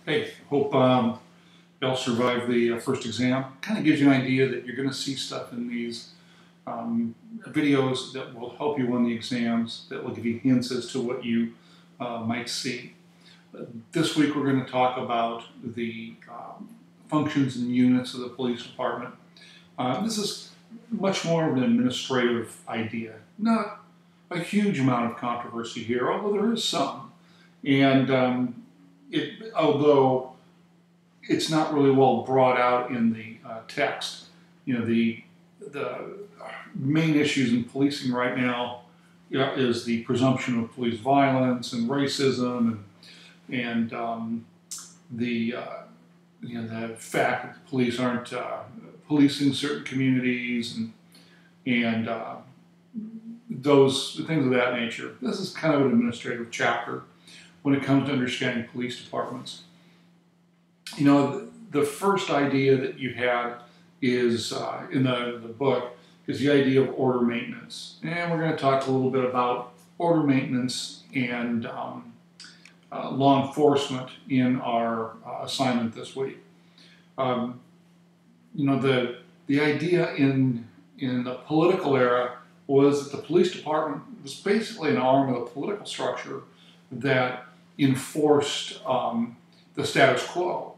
Hey, hope y'all survive the first exam. Kind of gives you an idea that you're going to see stuff in these videos that will help you on the exams, that will give you hints as to what you might see. This week we're going to talk about the functions and units of the police department. This is much more of an administrative idea, not a huge amount of controversy here, although there is some. And although it's not really well brought out in the text, the main issues in policing right now is the presumption of police violence and racism, and the fact that the police aren't policing certain communities and those things of that nature. This is kind of an administrative chapter when it comes to understanding police departments. The first idea that you had is in the book is the idea of order maintenance. And we're going to talk a little bit about order maintenance and law enforcement in our assignment this week. The idea in the political era was that the police department was basically an arm of the political structure that enforced the status quo.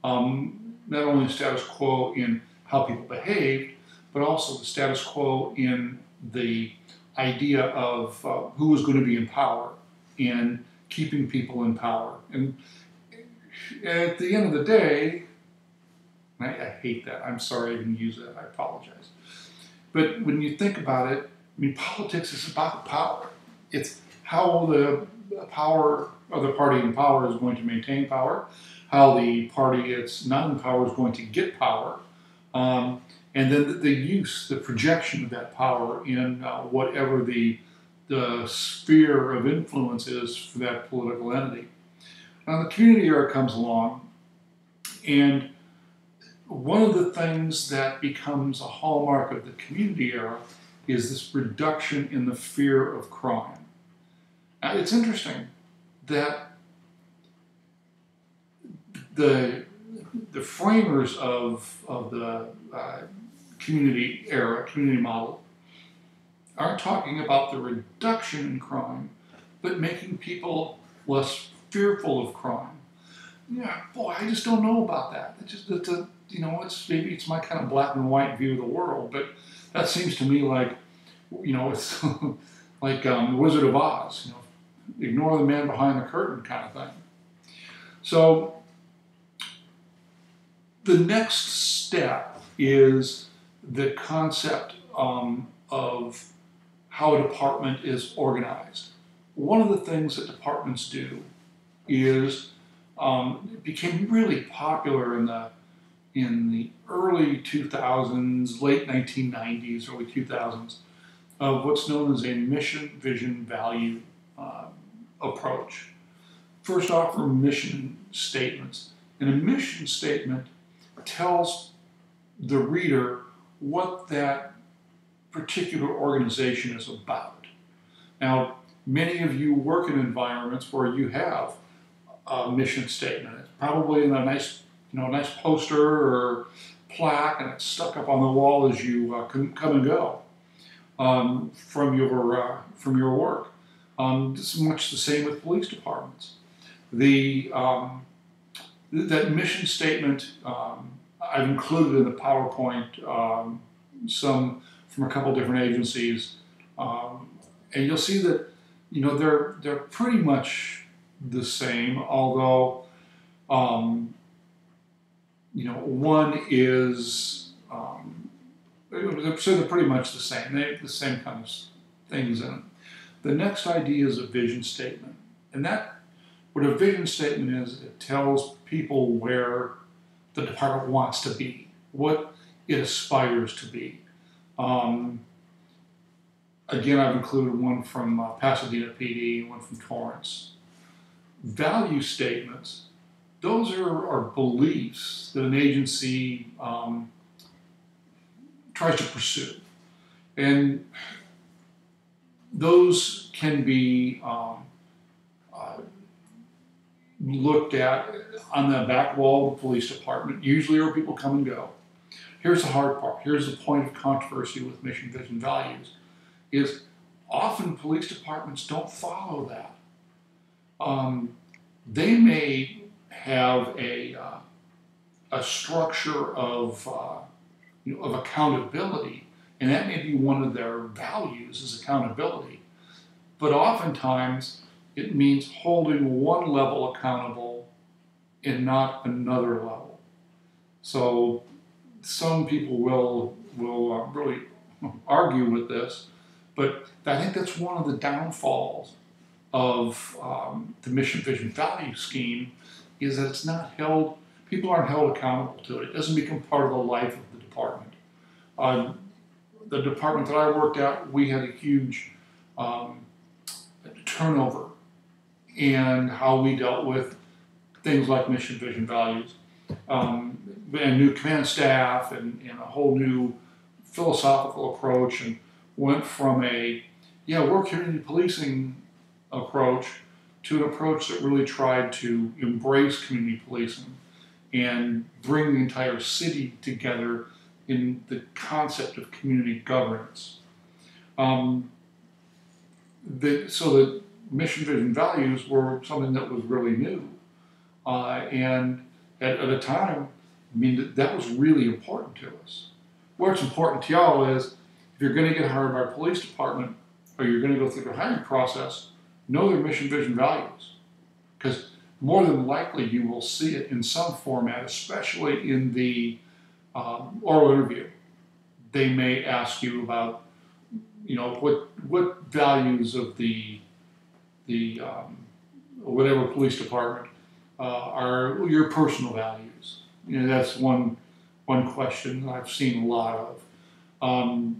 Not only the status quo in how people behaved, but also the status quo in the idea of who was going to be in power and keeping people in power. And at the end of the day, I hate that. I'm sorry I even use that. I apologize. But when you think about it, politics is about power. It's how the power of the party in power is going to maintain power, how the party that's not in power is going to get power, and then the use, the projection of that power in whatever the sphere of influence is for that political entity. Now the community era comes along, and one of the things that becomes a hallmark of the community era is this reduction in the fear of crime. Now, it's interesting that the framers of the community era, community model, aren't talking about the reduction in crime, but making people less fearful of crime. Yeah, boy, I just don't know about that. Maybe it's my kind of black and white view of the world, but that seems to me like, it's like Wizard of Oz, ignore the man behind the curtain kind of thing. So the next step is the concept of how a department is organized. One of the things that departments do is it became really popular in the early 2000s, late 1990s, early 2000s, of what's known as a mission, vision, value approach. First off, are mission statements. And a mission statement tells the reader what that particular organization is about. Now, many of you work in environments where you have a mission statement. It's probably in a nice poster or plaque, and it's stuck up on the wall as you come and go from your work. It's much the same with police departments. That mission statement I've included in the PowerPoint, some from a couple different agencies, and you'll see that they're pretty much the same, although one is so they're pretty much the same. They have the same kind of things in it. The next idea is a vision statement, and what a vision statement is, it tells people where the department wants to be, what it aspires to be. Again, I've included one from Pasadena PD, one from Torrance. Value statements, those are beliefs that an agency tries to pursue. And those can be looked at on the back wall of the police department, usually where people come and go. Here's the hard part. Here's the point of controversy with mission, vision, values, is often police departments don't follow that. They may have a structure of, of accountability, and that may be one of their values is accountability. But oftentimes it means holding one level accountable and not another level. So some people will really argue with this, but I think that's one of the downfalls of the mission, vision, value scheme is that it's not held, people aren't held accountable to it. It doesn't become part of the life of the department. The department that I worked at, we had a huge turnover in how we dealt with things like mission, vision, values, and new command staff and a whole new philosophical approach, and went from a, we're community policing approach to an approach that really tried to embrace community policing and bring the entire city together in the concept of community governance. So the mission, vision, values were something that was really new. And at a time, I mean, that was really important to us. What's important to y'all is if you're going to get hired by a police department or you're going to go through the hiring process, know their mission, vision, values. Because more than likely you will see it in some format, especially in the oral interview. They may ask you about, what values of the whatever police department are your personal values. That's one question I've seen a lot of.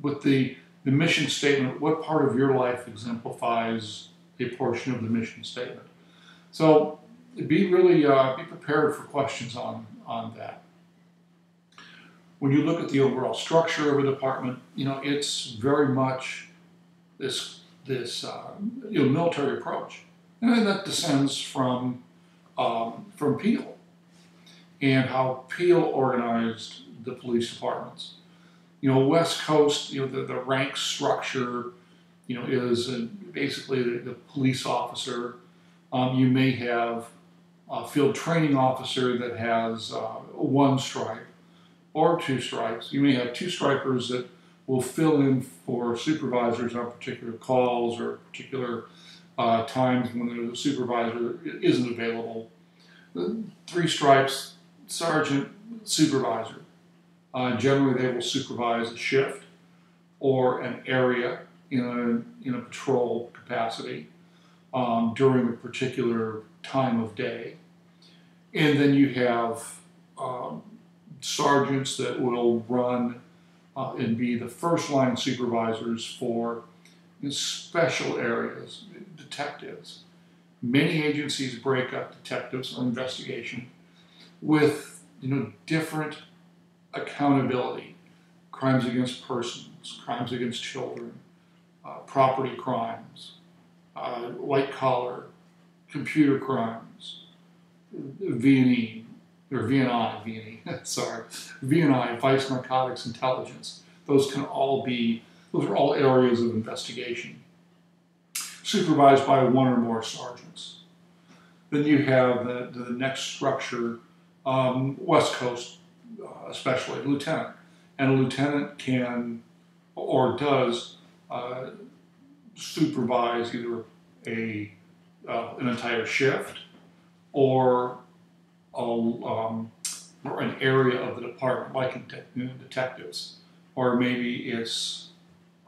With the mission statement, what part of your life exemplifies a portion of the mission statement? So be prepared for questions on that. When you look at the overall structure of a department, it's very much this military approach, and that descends from Peel and how Peel organized the police departments. West Coast, the rank structure, is basically the police officer. You may have a field training officer that has one stripe or two stripes. You may have two stripers that will fill in for supervisors on particular calls or particular times when the supervisor isn't available. Three stripes, sergeant, supervisor. Generally, they will supervise a shift or an area in a patrol capacity during a particular time of day. And then you have sergeants that will run and be the first line supervisors for special areas, detectives. Many agencies break up detectives or investigation with different accountability, crimes against persons, crimes against children, property crimes, white collar, computer crimes, V&E, or VNI, sorry, VNI, vice narcotics intelligence. Those are all areas of investigation, supervised by one or more sergeants. Then you have the next structure, West Coast, especially lieutenant. And a lieutenant can or does supervise either an entire shift or an area of the department, like detectives. Or maybe it's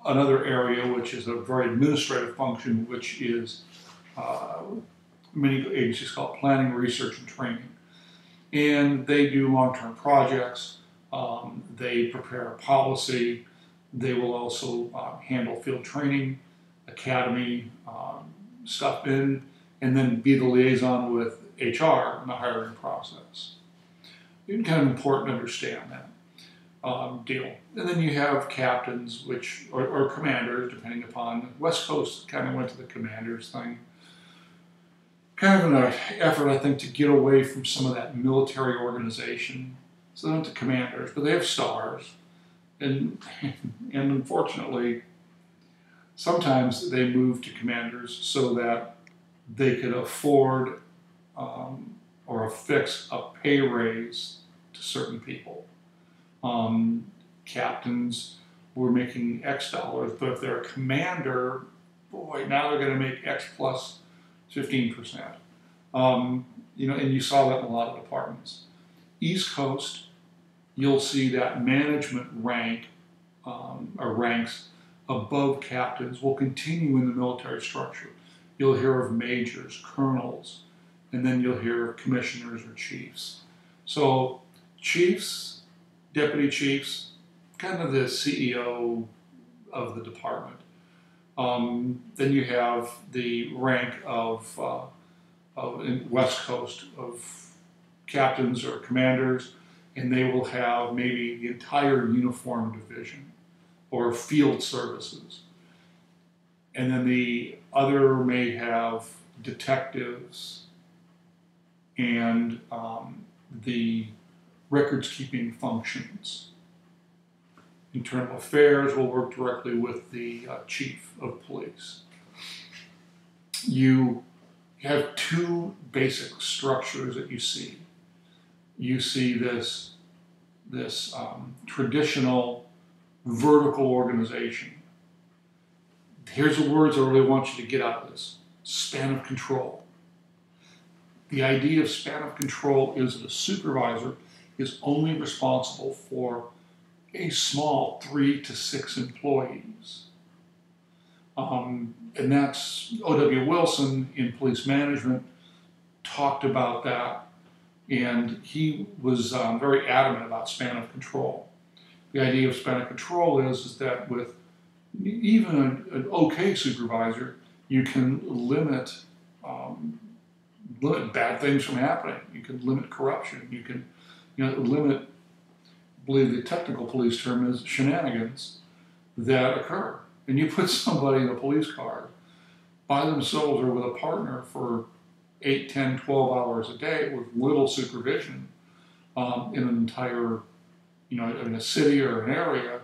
another area which is a very administrative function, which is many agencies call it planning, research, and training. And they do long-term projects, they prepare a policy, they will also handle field training, academy stuff and then be the liaison with HR in the hiring process. It's kind of important to understand that deal. And then you have captains, or commanders, depending upon. West Coast kind of went to the commanders thing. kind of an effort, I think, to get away from some of that military organization. So they're not the commanders, but they have stars. And unfortunately, sometimes they move to commanders so that they could afford or affix a pay raise to certain people. Captains were making X dollars, but if they're a commander, boy, now they're going to make X plus 15%. And you saw that in a lot of departments. East Coast, you'll see that management rank or ranks above captains will continue in the military structure. You'll hear of majors, colonels, and then you'll hear of commissioners or chiefs. So chiefs, deputy chiefs, kind of the CEO of the department. Then you have the rank of in West Coast of captains or commanders, and they will have maybe the entire uniform division or field services. And then the other may have detectives and the records keeping functions. Internal Affairs will work directly with the chief of police. You have two basic structures that you see. You see this traditional vertical organization. Here's the words I really want you to get out of this. Span of control. The idea of span of control is that a supervisor is only responsible for a small 3 to 6 employees. And that's O.W. Wilson in police management talked about that, and he was very adamant about span of control. The idea of span of control is that with even an okay supervisor, you can limit bad things from happening. You can limit corruption. You can limit, I believe the technical police term is shenanigans that occur. And you put somebody in a police car by themselves or with a partner for 8, 10, 12 hours a day with little supervision in an entire, in a city or an area,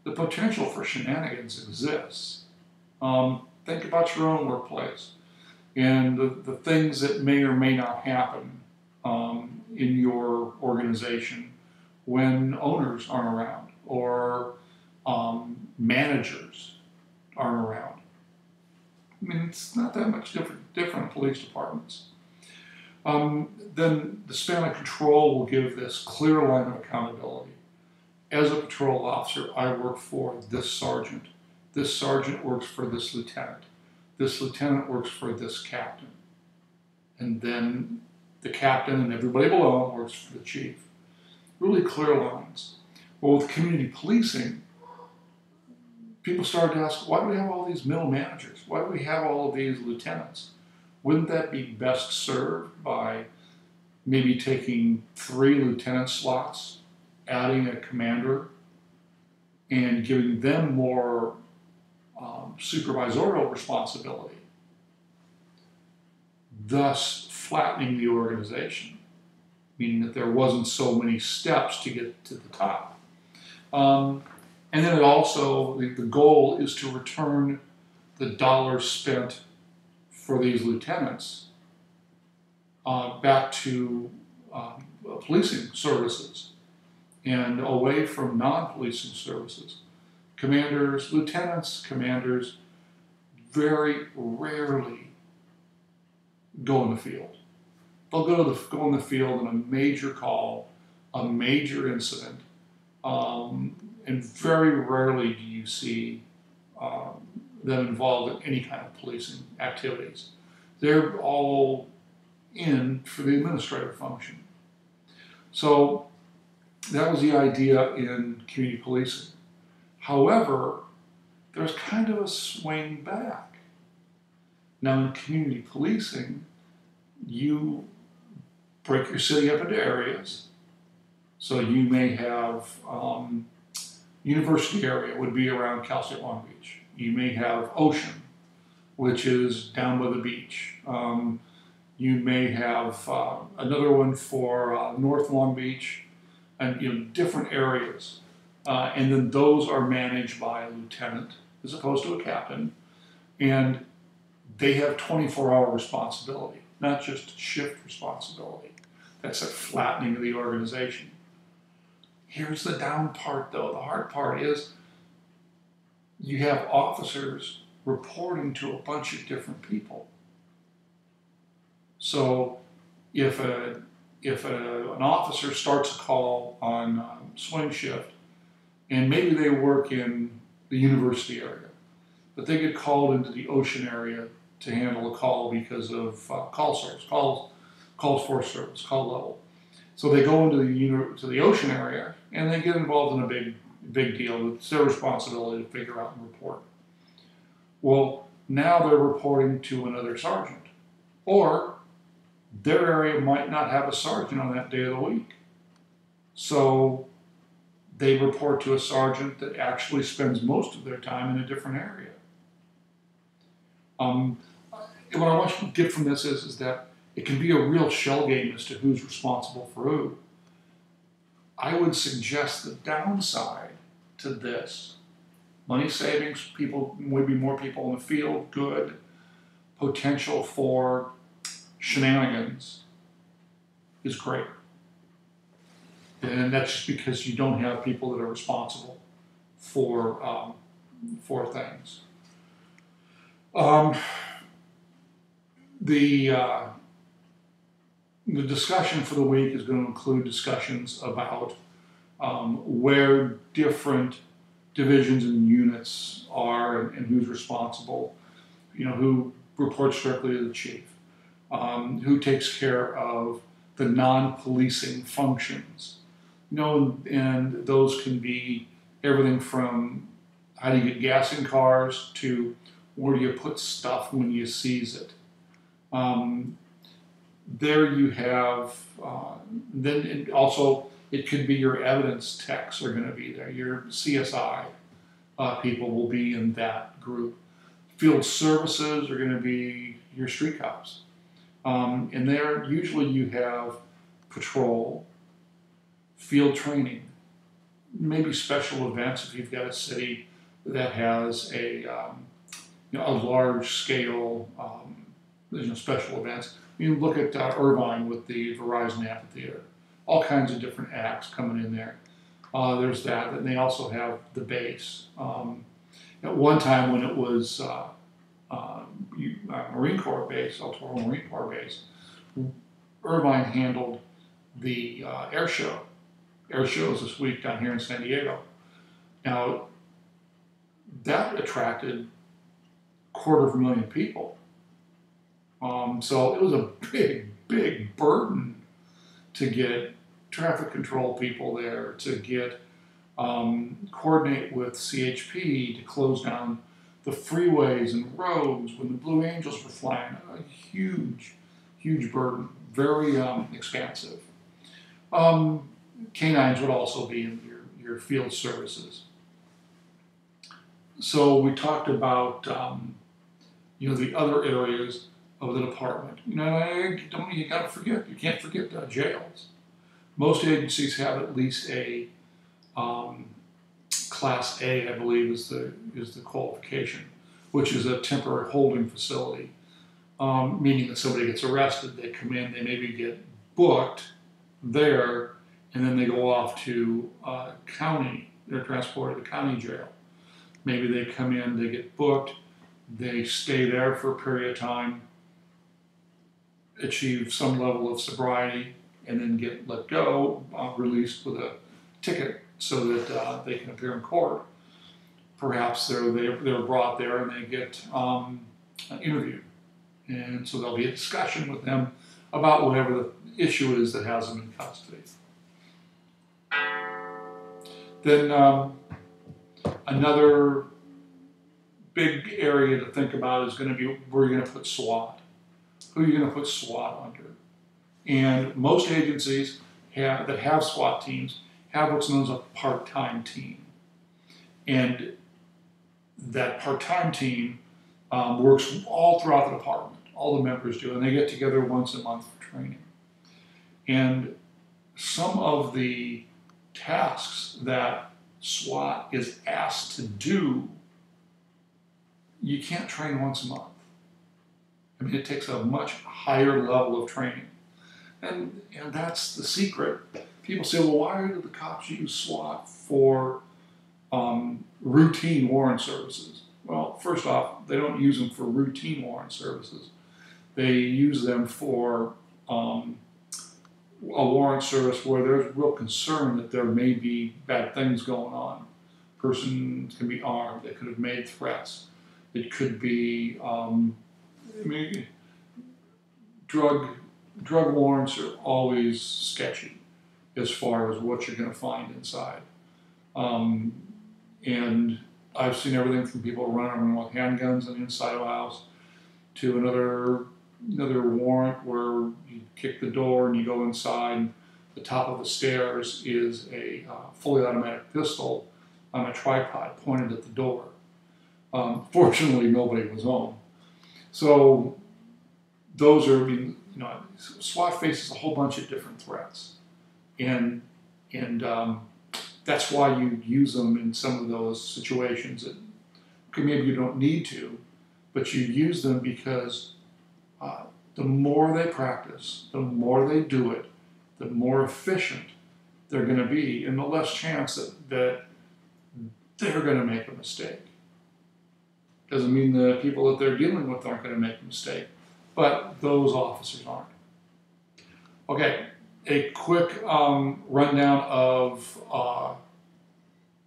the potential for shenanigans exists. Think about your own workplace and the things that may or may not happen in your organization when owners aren't around or managers aren't around. I mean, it's not that much different police departments. Then the span of control will give this clear line of accountability. As a patrol officer, I work for this sergeant. This sergeant works for this lieutenant. This lieutenant works for this captain. And then the captain and everybody below him works for the chief. Really clear lines. Well, with community policing, people started to ask, why do we have all these middle managers? Why do we have all of these lieutenants? Wouldn't that be best served by maybe taking 3 lieutenant slots, adding a commander, and giving them more supervisorial responsibility, thus flattening the organization, meaning that there wasn't so many steps to get to the top. And then it also, the goal is to return the dollars spent for these lieutenants back to policing services and away from non-policing services. Lieutenants, commanders very rarely go in the field. They'll go in the field in a major call, a major incident, and very rarely do you see them involved in any kind of policing activities. They're all in for the administrative function. So that was the idea in community policing. However, there's kind of a swing back. Now in community policing, you break your city up into areas. So you may have university area would be around Cal State Long Beach. You may have Ocean, which is down by the beach. You may have another one for North Long Beach, and different areas. And then those are managed by a lieutenant as opposed to a captain. And they have 24-hour responsibility, not just shift responsibility. That's a flattening of the organization. Here's the down part, though. The hard part is you have officers reporting to a bunch of different people. So if an officer starts a call on swing shift, and maybe they work in the university area, but they get called into the ocean area to handle a call because of call service, calls for service, call level. So they go into the ocean area and they get involved in a big deal. It's their responsibility to figure out and report. Well, now they're reporting to another sergeant, or their area might not have a sergeant on that day of the week. So they report to a sergeant that actually spends most of their time in a different area. What I want you to get from this is that it can be a real shell game as to who's responsible for who. I would suggest the downside to this: money savings, people, would be more people in the field, good. Potential for shenanigans is great. And that's just because you don't have people that are responsible for things. The discussion for the week is going to include discussions about where different divisions and units are and who's responsible, who reports directly to the chief, who takes care of the non-policing functions. And those can be everything from how do you get gas in cars to where do you put stuff when you seize it. There you have, then also it could be your evidence techs are going to be there. Your CSI people will be in that group. Field services are going to be your street cops. And there usually you have patrol, field training, maybe special events if you've got a city that has a large scale special events. You look at Irvine with the Verizon Amphitheater, all kinds of different acts coming in there. There's that, and they also have the base. At one time when it was Marine Corps base, El Toro Marine Corps base, Irvine handled the air show. Air shows this week down here in San Diego. Now, that attracted 250,000 people. So it was a big burden to get traffic control people there, to get coordinate with CHP to close down the freeways and roads when the Blue Angels were flying. A huge burden, very expansive. Canines would also be in your field services. So we talked about the other areas of the department. You got to forget. You can't forget jails. Most agencies have at least a Class A, I believe, is the qualification, which is a temporary holding facility, meaning that somebody gets arrested, they come in, they maybe get booked there, and then they go off to county. They're transported to county jail. Maybe they come in, they get booked, they stay there for a period of time, achieve some level of sobriety, and then get let go, released with a ticket so that they can appear in court. Perhaps they're brought there and they get interviewed. And so there'll be a discussion with them about whatever the issue is that has them in custody. Then another big area to think about is going to be where you're going to put SWAT. Who are you going to put SWAT under? And most agencies that have SWAT teams have what's known as a part-time team. And that part-time team works all throughout the department, All the members do, and they get together once a month for training. And some of the tasks that SWAT is asked to do, you can't train once a month. I mean, it takes a much higher level of training. And that's the secret. People say, well, why do the cops use SWAT for routine warrant services? Well, first off, they don't use them for routine warrant services. They use them for a warrant service where there's real concern that there may be bad things going on. Person can be armed. They could have made threats. It could be, drug warrants are always sketchy as far as what you're going to find inside. And I've seen everything from people running around with handguns on the inside of a house to another warrant where you kick the door and you go inside. And the top of the stairs is a fully automatic pistol on a tripod pointed at the door. Fortunately, nobody was home. So those are, SWAT faces a whole bunch of different threats, and that's why you use them in some of those situations that maybe you don't need to, but you use them because the more they practice, the more they do it, the more efficient they're going to be, and the less chance that they're going to make a mistake. Doesn't mean the people that they're dealing with aren't going to make a mistake, but those officers aren't. Okay, a quick rundown of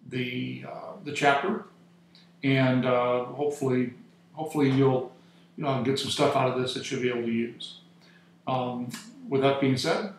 the chapter, and hopefully you'll get some stuff out of this that you'll be able to use. With that being said,